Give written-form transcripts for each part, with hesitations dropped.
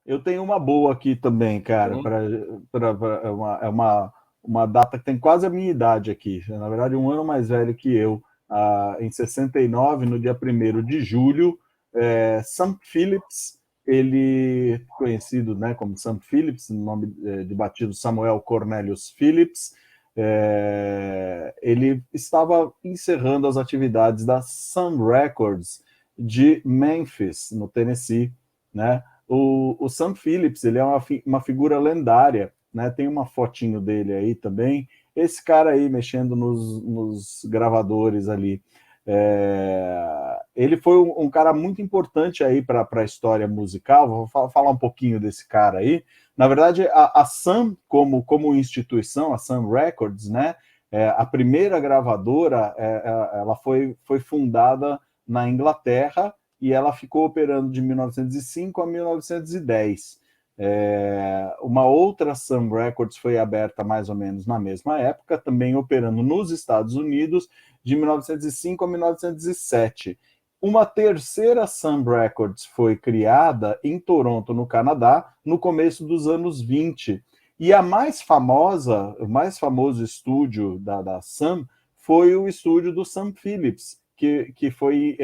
Eu tenho uma boa aqui também, cara. Hum? Uma data que tem quase a minha idade aqui. Na verdade, um ano mais velho que eu. Em 69, no dia 1º de julho, Sam Phillips, ele conhecido, né, como Sam Phillips, no nome de batismo Samuel Cornelius Phillips, ele estava encerrando as atividades da Sun Records de Memphis, no Tennessee, né? O Sam Phillips, ele é uma figura lendária, né? Tem uma fotinho dele aí também. Esse cara aí mexendo nos gravadores ali. Ele foi um cara muito importante aí para a história musical. Vou falar um pouquinho desse cara aí. Na verdade, a Sun, como instituição, a Sun Records, né? A primeira gravadora, ela foi fundada na Inglaterra e ela ficou operando de 1905 a 1910. Uma outra Sun Records foi aberta mais ou menos na mesma época, também operando nos Estados Unidos, de 1905 a 1907. Uma terceira Sun Records foi criada em Toronto, no Canadá, no começo dos anos 20. E a mais famosa, o mais famoso estúdio da Sun foi o estúdio do Sam Phillips, que foi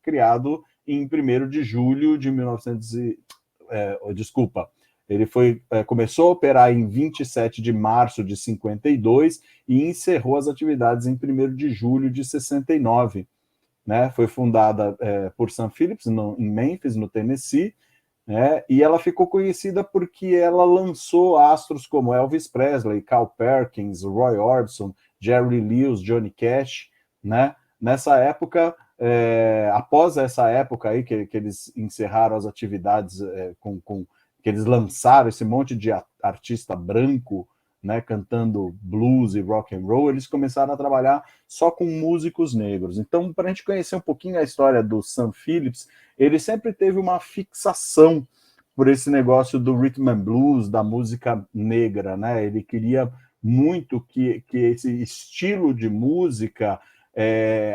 criado em 1º de julho de 1900 desculpa, ele começou a operar em 27 de março de 52 e encerrou as atividades em 1º de julho de 69. Né? Foi fundada por Sam Phillips em Memphis, no Tennessee, né? E ela ficou conhecida porque ela lançou astros como Elvis Presley, Carl Perkins, Roy Orbison, Jerry Lewis, Johnny Cash, né? Nessa época, após essa época aí que eles encerraram as atividades que eles lançaram esse monte de artista branco, né, cantando blues e rock and roll, eles começaram a trabalhar só com músicos negros. Então, para a gente conhecer um pouquinho a história do Sam Phillips, ele sempre teve uma fixação por esse negócio do rhythm and blues, da música negra, né? Ele queria muito que esse estilo de música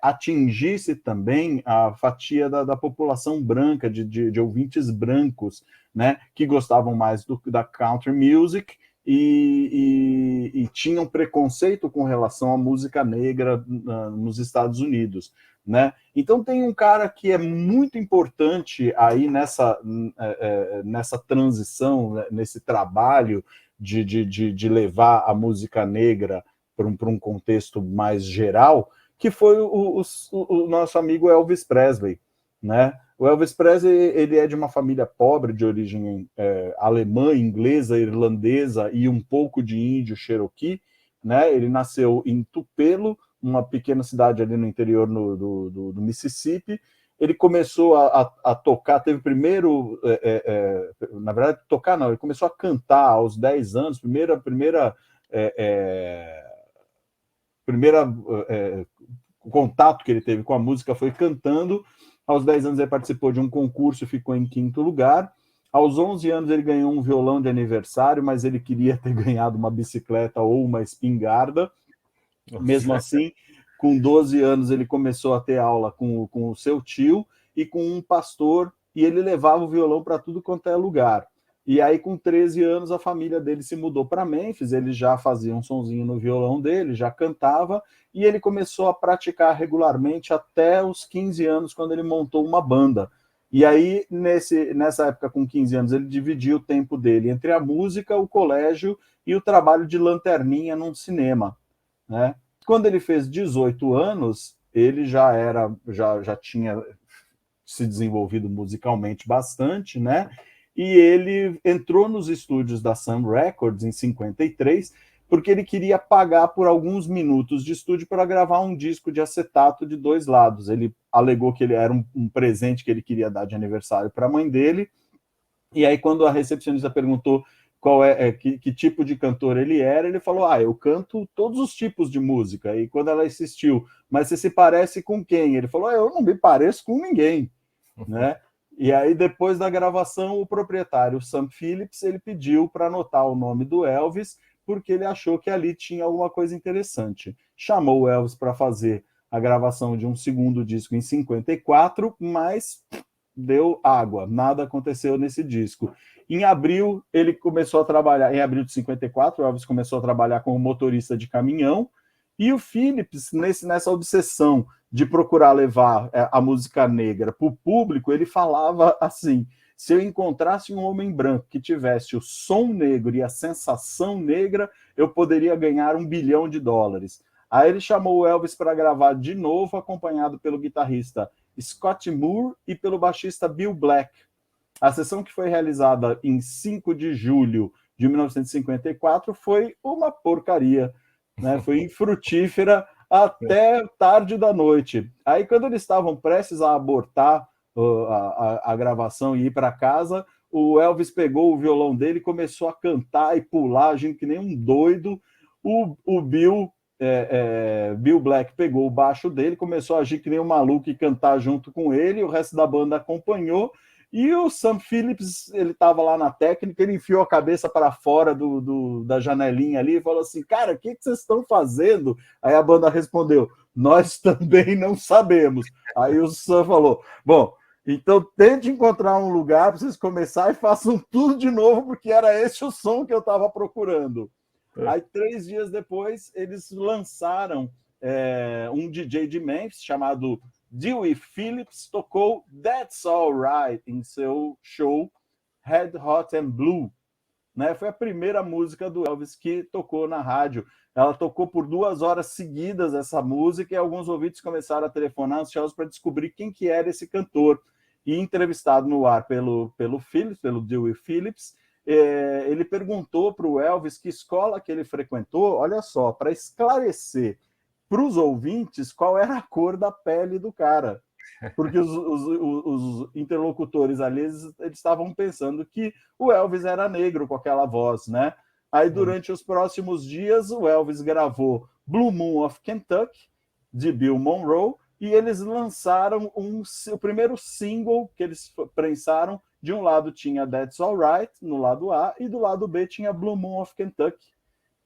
atingisse também a fatia da população branca, de ouvintes brancos, né? Que gostavam mais da country music e tinham preconceito com relação à música negra nos Estados Unidos, né? Então tem um cara que é muito importante aí nessa transição, nesse trabalho de levar a música negra para um contexto mais geral, que foi o nosso amigo Elvis Presley, né? O Elvis Presley, ele é de uma família pobre, de origem alemã, inglesa, irlandesa e um pouco de índio Cherokee, né? Ele nasceu em Tupelo, uma pequena cidade ali no interior do Mississippi. Ele começou a tocar, teve primeiro, na verdade, tocar não, ele começou a cantar aos 10 anos, primeira contato que ele teve com a música foi cantando. Aos 10 anos ele participou de um concurso e ficou em 5º lugar. Aos 11 anos ele ganhou um violão de aniversário, mas ele queria ter ganhado uma bicicleta ou uma espingarda. Mesmo Nossa. assim, com 12 anos ele começou a ter aula com o seu tio e com um pastor, e ele levava o violão para tudo quanto é lugar. E aí, com 13 anos, a família dele se mudou para Memphis, ele já fazia um sonzinho no violão dele, já cantava, e ele começou a praticar regularmente até os 15 anos, quando ele montou uma banda. E aí, nessa época, com 15 anos, ele dividia o tempo dele entre a música, o colégio e o trabalho de lanterninha num cinema, né? Quando ele fez 18 anos, ele já tinha se desenvolvido musicalmente bastante, né? E ele entrou nos estúdios da Sun Records em 53, porque ele queria pagar por alguns minutos de estúdio para gravar um disco de acetato de 2 lados. Ele alegou que ele era um presente que ele queria dar de aniversário para a mãe dele. E aí, quando a recepcionista perguntou que tipo de cantor ele era, ele falou: eu canto todos os tipos de música. E quando ela insistiu, mas você se parece com quem? Ele falou: eu não me pareço com ninguém, né? E aí, depois da gravação, o proprietário Sam Phillips, ele pediu para anotar o nome do Elvis, porque ele achou que ali tinha alguma coisa interessante. Chamou o Elvis para fazer a gravação de um segundo disco em 54, mas deu água, nada aconteceu nesse disco. Em abril, ele começou a trabalhar, em abril de 54, o Elvis começou a trabalhar como motorista de caminhão, e o Phillips, nessa obsessão de procurar levar a música negra para o público, ele falava assim: se eu encontrasse um homem branco que tivesse o som negro e a sensação negra, eu poderia ganhar $1 bilhão. Aí ele chamou o Elvis para gravar de novo, acompanhado pelo guitarrista Scott Moore e pelo baixista Bill Black. A sessão, que foi realizada em 5 de julho de 1954, foi uma porcaria, né? Foi infrutífera até tarde da noite. Aí, quando eles estavam prestes a abortar a gravação e ir para casa, o Elvis pegou o violão dele e começou a cantar e pular, agindo que nem um doido. O Bill Black pegou o baixo dele, começou a agir que nem um maluco e cantar junto com ele, o resto da banda acompanhou, e o Sam Phillips, ele estava lá na técnica, ele enfiou a cabeça para fora da janelinha ali e falou assim: cara, o que vocês estão fazendo? Aí a banda respondeu: nós também não sabemos. Aí o Sam falou: bom, então tente encontrar um lugar para vocês começarem e façam tudo de novo, porque era esse o som que eu estava procurando. Aí, 3 dias depois, eles lançaram um DJ de Memphis chamado Dewey Phillips, tocou That's Alright em seu show Red Hot and Blue. Né? Foi a primeira música do Elvis que tocou na rádio. Ela tocou por 2 horas seguidas essa música, e alguns ouvintes começaram a telefonar ansiosos para descobrir quem que era esse cantor. E entrevistado no ar pelo Phillips, pelo Dewey Phillips, ele perguntou para o Elvis que escola que ele frequentou, olha só, para esclarecer para os ouvintes qual era a cor da pele do cara. Porque os interlocutores ali, eles estavam pensando que o Elvis era negro com aquela voz, né? Aí, durante os próximos dias, o Elvis gravou Blue Moon of Kentucky, de Bill Monroe, e eles lançaram o primeiro single que eles prensaram. De um lado tinha That's Alright, no lado A, e do lado B tinha Blue Moon of Kentucky,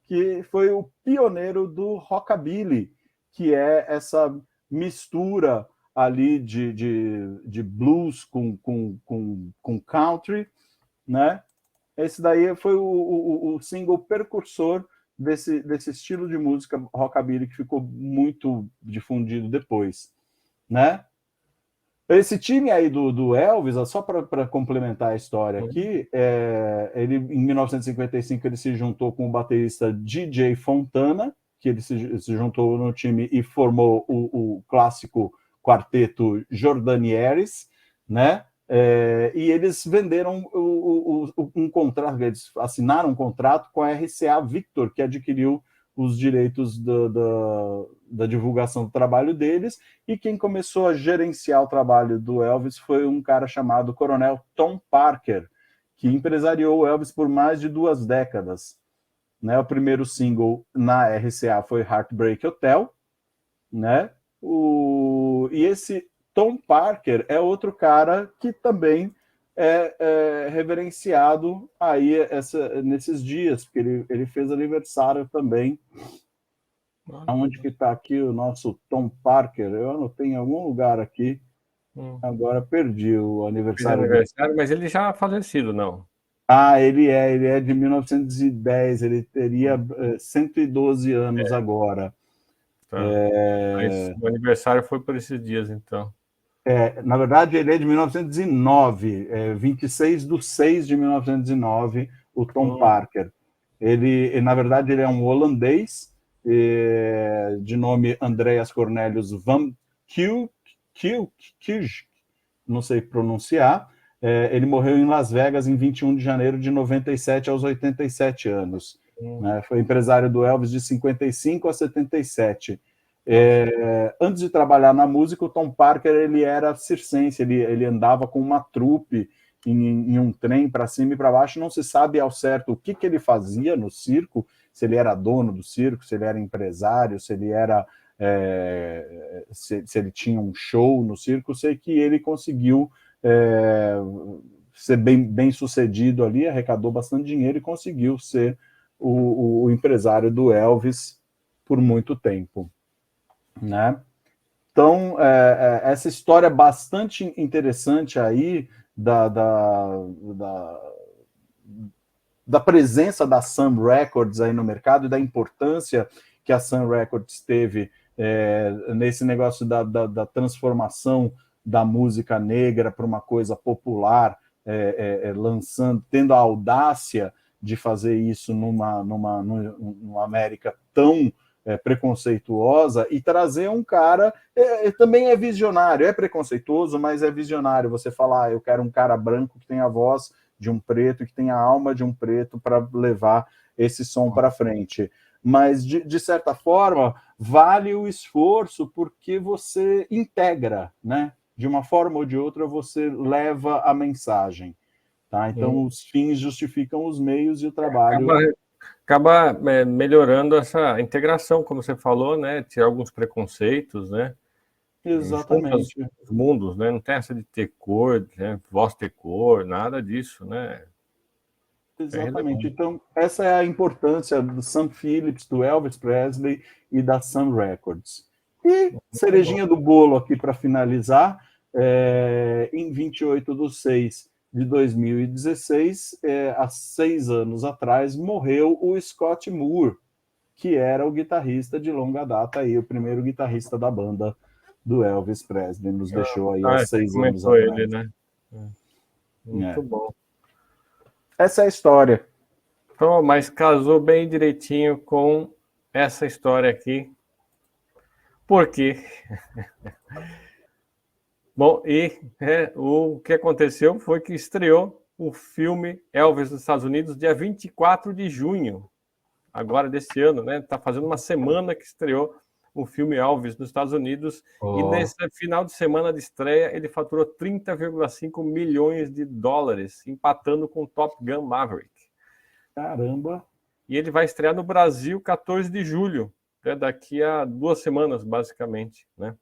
que foi o pioneiro do rockabilly, que é essa mistura ali de blues com country, né? Esse daí foi o single precursor desse estilo de música rockabilly, que ficou muito difundido depois, né? Esse time aí do Elvis, só para complementar a história aqui, ele, em 1955 ele se juntou com o baterista DJ Fontana, que ele se juntou no time e formou o clássico quarteto Jordanieres, né? E eles venderam um contrato, eles assinaram um contrato com a RCA Victor, que adquiriu os direitos da divulgação do trabalho deles, e quem começou a gerenciar o trabalho do Elvis foi um cara chamado Coronel Tom Parker, que empresariou o Elvis por mais de 2 décadas. Né? O primeiro single na RCA foi Heartbreak Hotel, né? E esse Tom Parker é outro cara que também é reverenciado aí nesses dias, porque ele fez aniversário também. Aonde que está aqui o nosso Tom Parker? Eu anotei em algum lugar aqui, agora perdi o aniversário dele. Mas ele já é falecido, não? Ele é de 1910, ele teria 112 anos agora. Tá. Mas o aniversário foi por esses dias, então. Na verdade, ele é de 1909, 26 de 6 de 1909, o Tom Parker. Ele, na verdade, ele é um holandês, de nome Andreas Cornelius van Keuken, não sei pronunciar. Ele morreu em Las Vegas em 21 de janeiro de 97 aos 87 anos. Né? Foi empresário do Elvis de 55 a 77. Antes de trabalhar na música, o Tom Parker ele era circense, ele andava com uma trupe em um trem para cima e para baixo. Não se sabe ao certo o que ele fazia no circo, se ele era dono do circo, se ele era empresário, se ele era se ele tinha um show no circo. Sei que ele conseguiu ser bem sucedido ali, arrecadou bastante dinheiro e conseguiu ser o empresário do Elvis por muito tempo. Né? Então, essa história bastante interessante aí da presença da Sun Records aí no mercado e da importância que a Sun Records teve nesse negócio da transformação da música negra para uma coisa popular, lançando, tendo a audácia de fazer isso numa América tão preconceituosa e trazer um cara também é visionário, é preconceituoso, mas é visionário. Você falar, eu quero um cara branco que tenha a voz de um preto, que tenha a alma de um preto para levar esse som para frente. Mas, de certa forma, vale o esforço porque você integra, né? De uma forma ou de outra, você leva a mensagem. Tá? Então, os fins justificam os meios e o trabalho... Acaba melhorando essa integração, como você falou, né? Tirar alguns preconceitos, né? Exatamente. Os mundos, né? Não tem essa de ter cor, né? Voz ter cor, nada disso, né? Exatamente. Então, essa é a importância do Sam Phillips, do Elvis Presley e da Sun Records. E cerejinha do bolo aqui para finalizar, em 28/6/2016, há 6 anos atrás, morreu o Scott Moore, que era o guitarrista de longa data, aí, o primeiro guitarrista da banda do Elvis Presley, nos deixou aí há 6 anos atrás. Ele, né? Muito bom. Essa é a história. Então, mas casou bem direitinho com essa história aqui. Por quê? Bom, e o que aconteceu foi que estreou o filme Elvis nos Estados Unidos dia 24 de junho, agora desse ano, né? Tá fazendo uma semana que estreou o filme Elvis nos Estados Unidos, e nesse final de semana de estreia ele faturou 30,5 milhões de dólares, empatando com Top Gun Maverick. Caramba! E ele vai estrear no Brasil 14 de julho, daqui a 2 semanas, basicamente, né?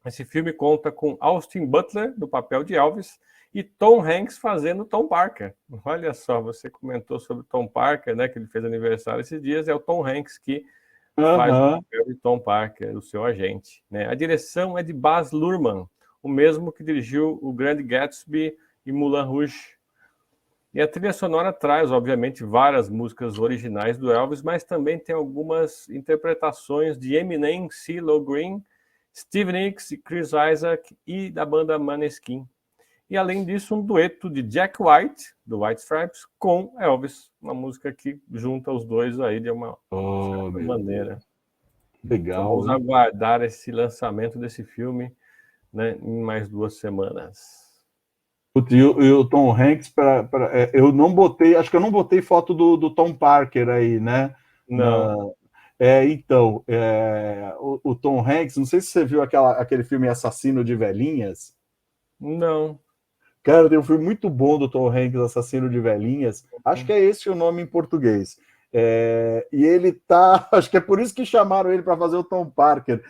Esse filme conta com Austin Butler, no papel de Elvis, e Tom Hanks fazendo Tom Parker. Olha só, você comentou sobre Tom Parker, né, que ele fez aniversário esses dias, é o Tom Hanks que faz o papel de Tom Parker, o seu agente, né? A direção é de Baz Luhrmann, o mesmo que dirigiu o Grande Gatsby e Moulin Rouge. E a trilha sonora traz, obviamente, várias músicas originais do Elvis, mas também tem algumas interpretações de Eminem, CeeLo Green, Stevie Nicks e Chris Isaak e da banda Maneskin. E além disso, um dueto de Jack White, do White Stripes, com Elvis, uma música que junta os dois aí de uma certa maneira. Legal. Então, vamos aguardar esse lançamento desse filme, né, em mais 2 semanas. E o Tom Hanks, eu não botei, acho que eu não botei foto do Tom Parker aí, né? Não. Então, o Tom Hanks, não sei se você viu aquele filme Assassino de Velhinhas. Não. Cara, tem um filme muito bom do Tom Hanks, Assassino de Velhinhas. Acho que é esse o nome em português. E ele tá... Acho que é por isso que chamaram ele para fazer o Tom Parker.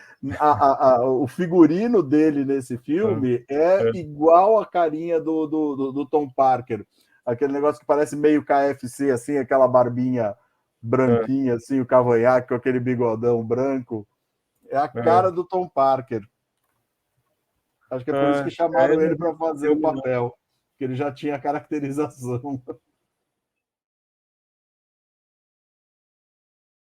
O figurino dele nesse filme é igual a carinha do Tom Parker. Aquele negócio que parece meio KFC, assim, aquela barbinha branquinha, assim, o cavanhaque com aquele bigodão branco. É a cara do Tom Parker. Acho que é por isso que chamaram ele para fazer o papel, que ele já tinha a caracterização.